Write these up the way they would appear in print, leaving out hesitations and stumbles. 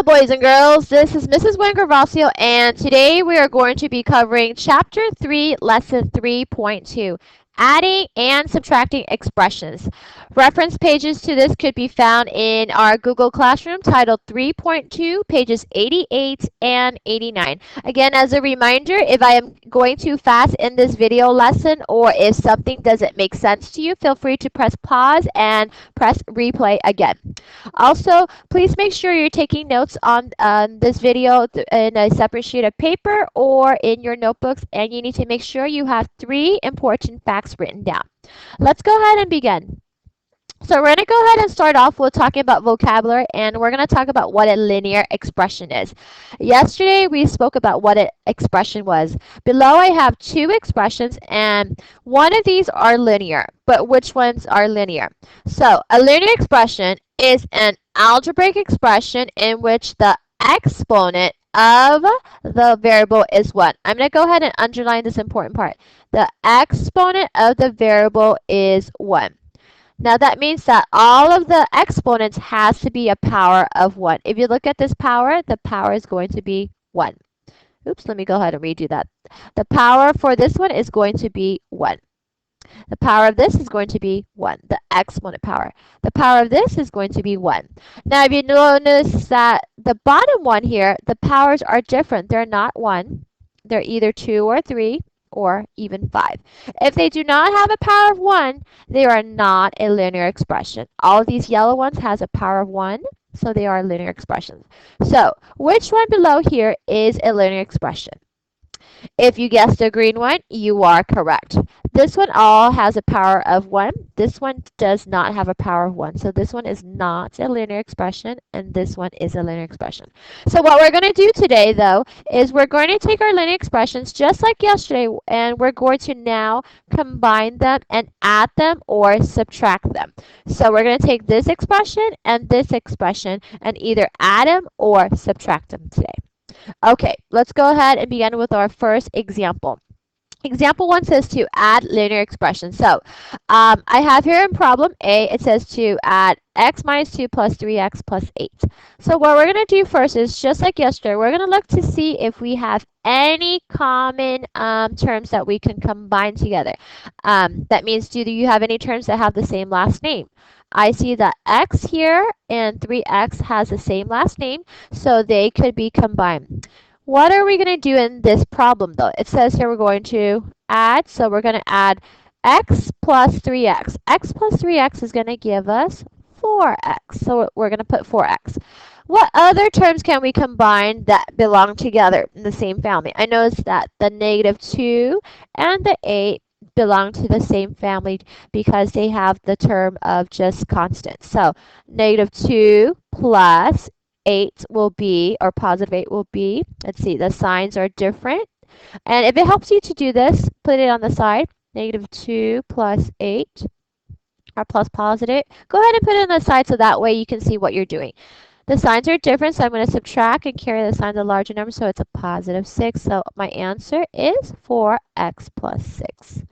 boys and girls. This is Mrs. Wengervasio, and today we are going to be covering Chapter 3, Lesson 3.2, Adding and Subtracting Expressions. Reference pages to this could be found in our Google Classroom titled 3.2, pages 88 and 89. Again, as a reminder, if I am going too fast in this video lesson or if something doesn't make sense to you, feel free to press pause and press replay again. Also, please make sure you're taking notes on this video in a separate sheet of paper or in your notebooks, and you need to make sure you have 3 important facts written down. Let's go ahead and begin. So we're going to go ahead and start off with talking about vocabulary, and we're going to talk about what a linear expression is. Yesterday we spoke about what an expression was. Below I have 2 expressions, and one of these are linear, but which ones are linear? So a linear expression is an algebraic expression in which the exponent of the variable is 1. I'm going to go ahead and underline this important part. The exponent of the variable is 1. Now that means that all of the exponents has to be a power of 1. If you look at this power, the power is going to be 1. Oops, let me go ahead and redo that. The power for this one is going to be 1. The power of this is going to be 1, the exponent power. The power of this is going to be 1. Now if you notice that the bottom one here, the powers are different. They're not 1. They're either 2 or 3. Or even 5. If they do not have a power of 1, they are not a linear expression. All of these yellow ones has a power of 1, so they are linear expressions. So, which one below here is a linear expression? If you guessed the green one, you are correct. This one all has a power of 1. This one does not have a power of 1. So this one is not a linear expression, and this one is a linear expression. So what we're going to do today, though, is we're going to take our linear expressions just like yesterday, and we're going to now combine them and add them or subtract them. So we're going to take this expression and either add them or subtract them today. Okay, let's go ahead and begin with our first example. Example 1 says to add linear expressions. So I have here in problem A, it says to add x minus 2 plus 3x plus 8. So what we're going to do first is, just like yesterday, we're going to look to see if we have any common terms that we can combine together. That means, do you have any terms that have the same last name? I see that x here and 3x has the same last name, so they could be combined. What are we going to do in this problem, though? It says here we're going to add, so we're going to add x plus 3x. X plus 3x is going to give us 4x, so we're going to put 4x. What other terms can we combine that belong together in the same family? I noticed that the negative 2 and the 8 belong to the same family because they have the term of just constant. So negative 2 plus 8 will be, or positive 8 will be, let's see, the signs are different. And if it helps you to do this, put it on the side. Negative 2 plus 8, or plus positive. Go ahead and put it on the side so that way you can see what you're doing. The signs are different, so I'm going to subtract and carry the sign of the larger number, so it's a positive 6. So my answer is 4x plus 6.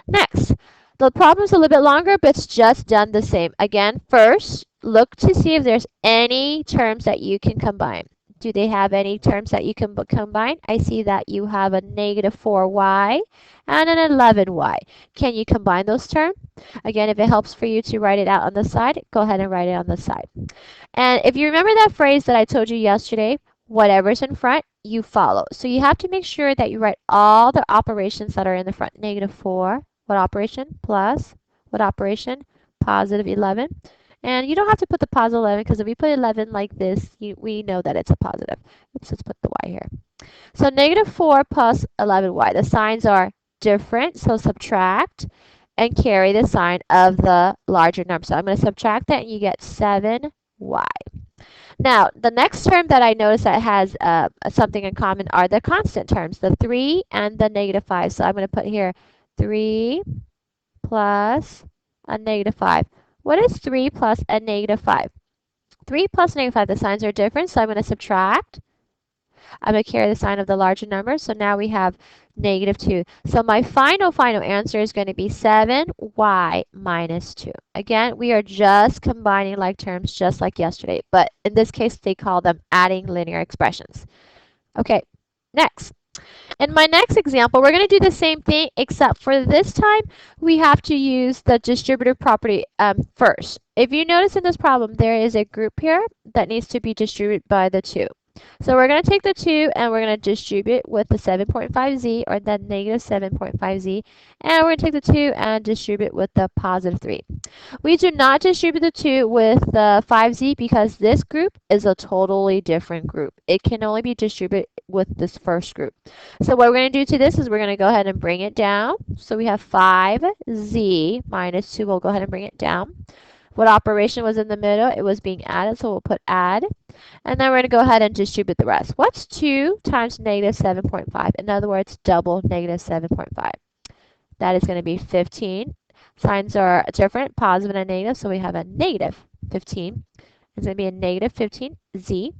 Next, the problem's a little bit longer, but it's just done the same. Again, first, look to see if there's any terms that you can combine. Do they have any terms that you can combine? I see that you have a negative 4y and an 11y. Can you combine those terms? Again, if it helps for you to write it out on the side, go ahead and write it on the side. And if you remember that phrase that I told you yesterday, whatever's in front, you follow. So you have to make sure that you write all the operations that are in the front. Negative 4, what operation? Plus, what operation? Positive 11. And you don't have to put the positive 11, because if we put 11 like this, we know that it's a positive. Oops, let's put the y here. So negative 4 plus 11y. The signs are different, so subtract and carry the sign of the larger number. So I'm going to subtract that, and you get 7y. Now, the next term that I notice that has something in common are the constant terms, the 3 and the negative 5. So I'm going to put here 3 plus a negative 5. What is 3 plus a negative 5? 3 plus negative 5, the signs are different, so I'm going to subtract. I'm going to carry the sign of the larger number. So now we have negative 2. So my final answer is going to be 7y minus 2. Again, we are just combining like terms just like yesterday, but in this case, they call them adding linear expressions. Okay, next. In my next example, we're going to do the same thing, except for this time, we have to use the distributive property first. If you notice in this problem, there is a group here that needs to be distributed by the 2. So we're going to take the 2 and we're going to distribute with the 7.5z, or the negative 7.5z, and we're going to take the 2 and distribute with the positive 3. We do not distribute the 2 with the 5z because this group is a totally different group. It can only be distributed with this first group. So what we're going to do to this is we're going to go ahead and bring it down. So we have 5z minus 2. We'll go ahead and bring it down. What operation was in the middle? It was being added, so we'll put add. And then we're going to go ahead and distribute the rest. What's 2 times negative 7.5? In other words, double negative 7.5. That is going to be 15. Signs are different, positive and a negative, so we have a negative 15. It's going to be a negative 15z.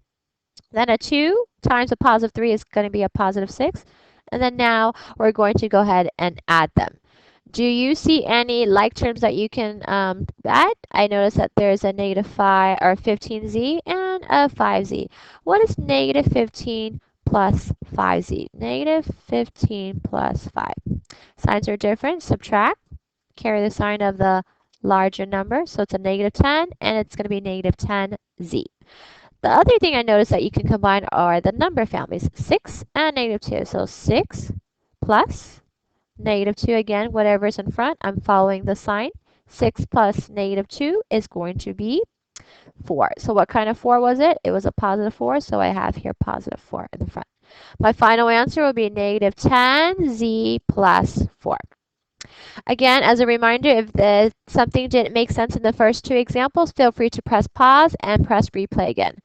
Then a 2 times a positive 3 is going to be a positive 6. And then now we're going to go ahead and add them. Do you see any like terms that you can add? I notice that there's a negative 5 or 15z and a 5z. What is negative 15 plus 5z? Negative 15 plus 5. Signs are different. Subtract. Carry the sign of the larger number. So it's a negative 10 and it's going to be negative 10z. The other thing I noticed that you can combine are the number families, 6 and negative 2. So 6 plus negative 2, again, whatever's in front, I'm following the sign. 6 plus negative 2 is going to be 4. So what kind of 4 was it? It was a positive 4, so I have here positive 4 in the front. My final answer will be negative 10z plus 4. Again, as a reminder, if something didn't make sense in the first 2 examples, feel free to press pause and press replay again.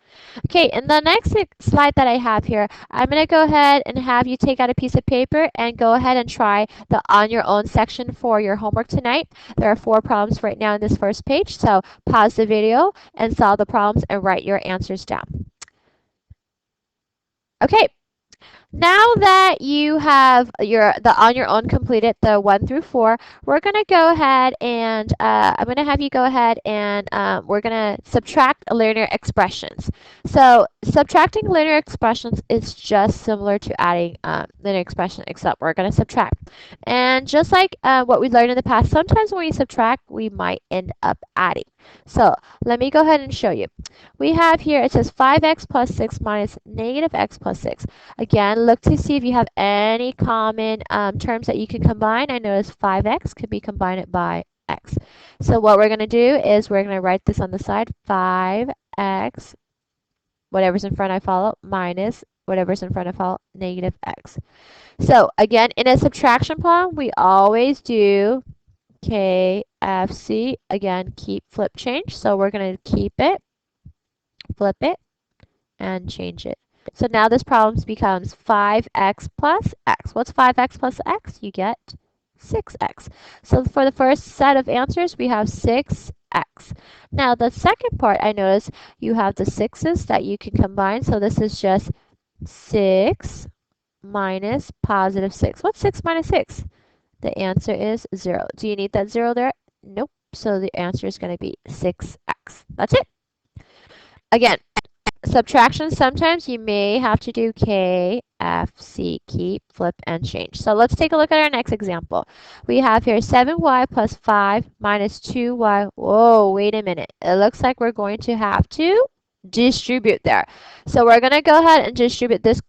Okay, in the next slide that I have here, I'm going to go ahead and have you take out a piece of paper and go ahead and try the on your own section for your homework tonight. There are 4 problems right now in this first page, so pause the video and solve the problems and write your answers down. Okay. Now that you have the on your own completed, the 1 through 4, we're going to go ahead and I'm going to have you go ahead and we're going to subtract linear expressions. So subtracting linear expressions is just similar to adding linear expression, except we're going to subtract. And just like what we learned in the past, sometimes when we subtract, we might end up adding. So let me go ahead and show you. We have here, it says 5x plus 6 minus negative x plus 6. Again, look to see if you have any common terms that you can combine. I notice 5x could be combined by x. So what we're going to do is we're going to write this on the side. 5x, whatever's in front I follow, minus whatever's in front I follow, negative x. So again, in a subtraction problem, we always do KFC. Again, keep, flip, change. So we're going to keep it, flip it, and change it. So now this problem becomes 5x plus x. What's 5x plus x? You get 6x. So for the first set of answers, we have 6x. Now the second part, I notice you have the 6's that you can combine. So this is just 6 minus positive 6. What's 6 minus 6? The answer is 0. Do you need that 0 there? Nope. So the answer is going to be 6x. That's it. Again, subtraction, sometimes you may have to do K, F, C, keep, flip, and change. So let's take a look at our next example. We have here 7y plus 5 minus 2y. Whoa, wait a minute. It looks like we're going to have to distribute there. So we're going to go ahead and distribute this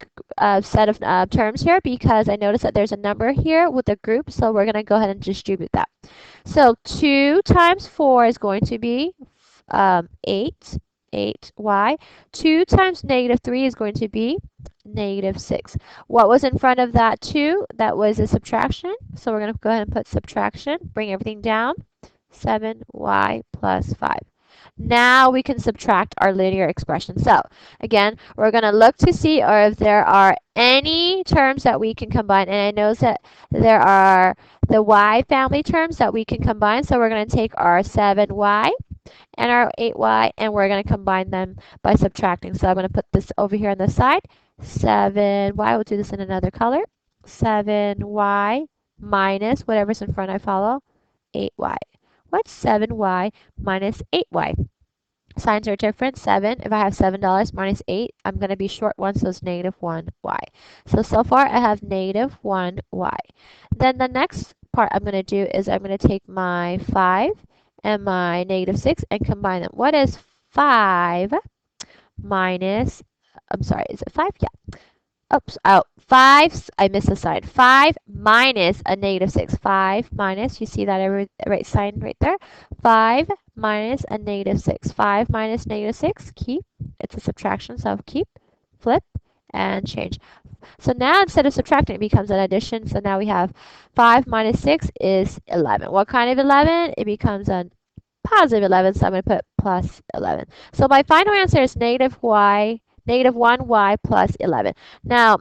set of terms here because I noticed that there's a number here with a group. So we're going to go ahead and distribute that. So 2 times 4 is going to be 8y. 2 times negative 3 is going to be negative 6. What was in front of that 2? That was a subtraction. So we're going to go ahead and put subtraction, bring everything down. 7y plus 5. Now we can subtract our linear expression. So again, we're going to look to see if there are any terms that we can combine. And I know that there are the y family terms that we can combine. So we're going to take our 7y and our 8y and we're going to combine them by subtracting. So I'm going to put this over here on the side. 7y, we'll do this in another color, 7y minus whatever's in front I follow, 8y. What's 7y minus 8y? Signs are different. 7, if I have $7 minus 8, I'm going to be short 1, so it's negative 1y. So far I have negative 1y. Then the next part I'm going to do is I'm going to take my 5 and my negative 6 and combine them. What is 5 minus, I'm sorry, is it 5? Yeah. Oops, oh, 5, I missed a sign. 5 minus a negative 6. 5 minus, you see that right sign right there? 5 minus a negative 6. 5 minus negative 6, keep. It's a subtraction, so keep, flip, and change. So now instead of subtracting, it becomes an addition. So now we have 5 minus 6 is 11. What kind of 11? It becomes a positive 11, so I'm going to put plus 11. So my final answer is negative 1y plus 11. Now,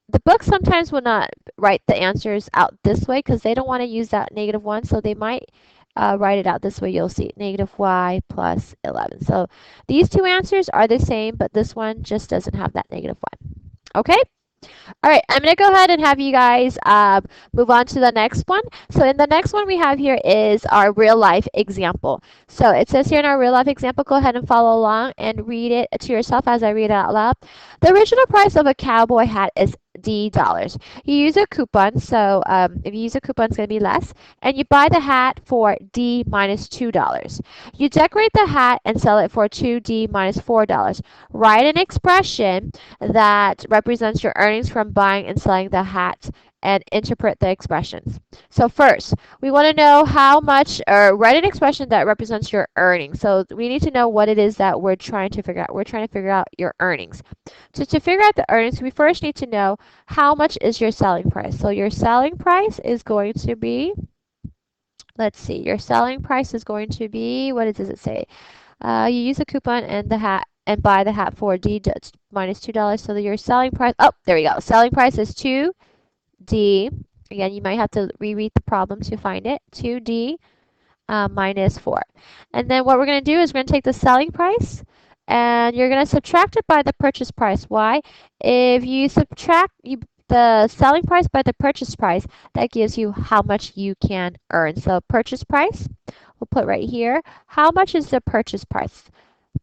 the book sometimes will not write the answers out this way because they don't want to use that negative 1, so they might write it out this way. You'll see negative y plus 11. So these two answers are the same, but this one just doesn't have that negative 1. Okay? All right, I'm going to go ahead and have you guys move on to the next one. So in the next one we have here is our real life example. So it says here in our real life example, go ahead and follow along and read it to yourself as I read it out loud. The original price of a cowboy hat is D dollars. You use a coupon, so if you use a coupon, it's going to be less. And you buy the hat for D minus $2. You decorate the hat and sell it for 2D minus $4. Write an expression that represents your earnings from buying and selling the hat and interpret the expressions. So first, we want to know how much, or write an expression that represents your earnings. So we need to know what it is that we're trying to figure out. We're trying to figure out your earnings. So to figure out the earnings, we first need to know how much is your selling price. So your selling price is going to be, let's see, your selling price is going to be, what does it say? You use a coupon and the hat and buy the hat for D minus $2. So that your selling price, oh, there we go. Selling price is 2D. Again, you might have to reread the problem to find it. 2D minus 4. And then what we're going to do is we're going to take the selling price and you're going to subtract it by the purchase price. Why? If you subtract the selling price by the purchase price, that gives you how much you can earn. So purchase price, we'll put right here. How much is the purchase price?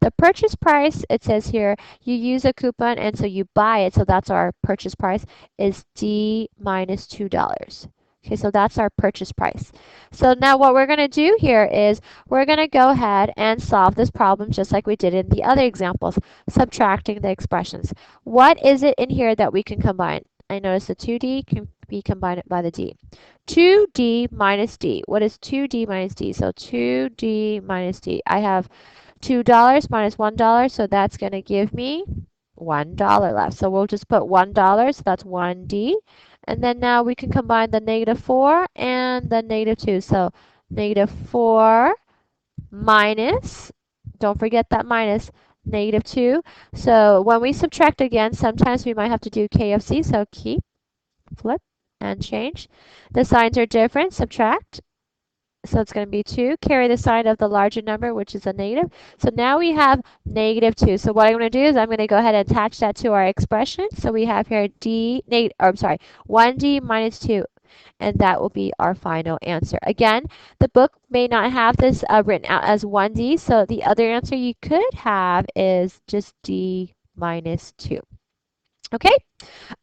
The purchase price, it says here, you use a coupon and so you buy it, so that's our purchase price, is D minus $2. Okay, so that's our purchase price. So now what we're going to do here is we're going to go ahead and solve this problem just like we did in the other examples, subtracting the expressions. What is it in here that we can combine? I notice the 2D can be combined by the D. 2D minus D. What is 2D minus D? So 2D minus D. I have $2 minus $1, so that's going to give me $1 left. So we'll just put $1, so that's 1D. And then now we can combine the negative 4 and the negative 2. So negative 4 minus, don't forget that minus, negative 2. So when we subtract again, sometimes we might have to do KFC. So keep, flip, and change. The signs are different. Subtract. So it's going to be 2. Carry the sign of the larger number, which is a negative. So now we have negative 2. So what I'm going to do is I'm going to go ahead and attach that to our expression. So we have here 1D minus 2. And that will be our final answer. Again, the book may not have this written out as 1D. So the other answer you could have is just D minus 2. Okay?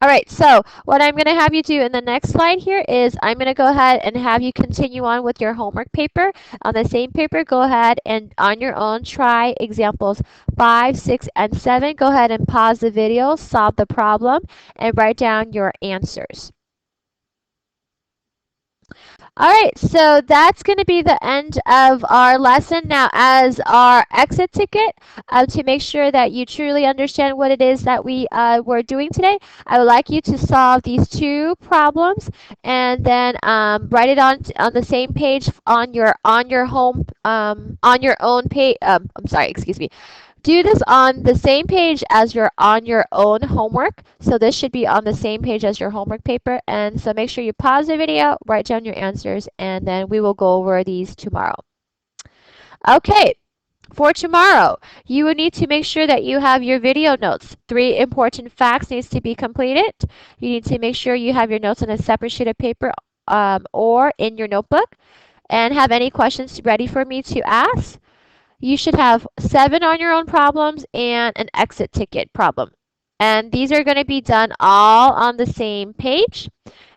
All right, so what I'm going to have you do in the next slide here is I'm going to go ahead and have you continue on with your homework paper. On the same paper, go ahead and on your own try examples 5, 6, and 7. Go ahead and pause the video, solve the problem, and write down your answers. All right, so that's going to be the end of our lesson. Now, as our exit ticket, to make sure that you truly understand what it is that we were doing today, I would like you to solve these two problems and then write it on the same page on your home on your own page. I'm sorry, excuse me. Do this on the same page as your on your own homework. So this should be on the same page as your homework paper. And so make sure you pause the video, write down your answers, and then we will go over these tomorrow. Okay. For tomorrow, you will need to make sure that you have your video notes. 3 important facts needs to be completed. You need to make sure you have your notes on a separate sheet of paper or in your notebook and have any questions ready for me to ask. You should have 7 on your own problems and an exit ticket problem. And these are going to be done all on the same page.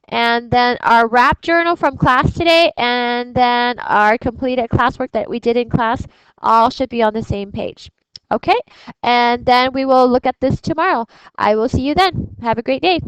And then our wrap journal from class today, and then our completed classwork that we did in class, all should be on the same page. Okay? And then we will look at this tomorrow. I will see you then. Have a great day.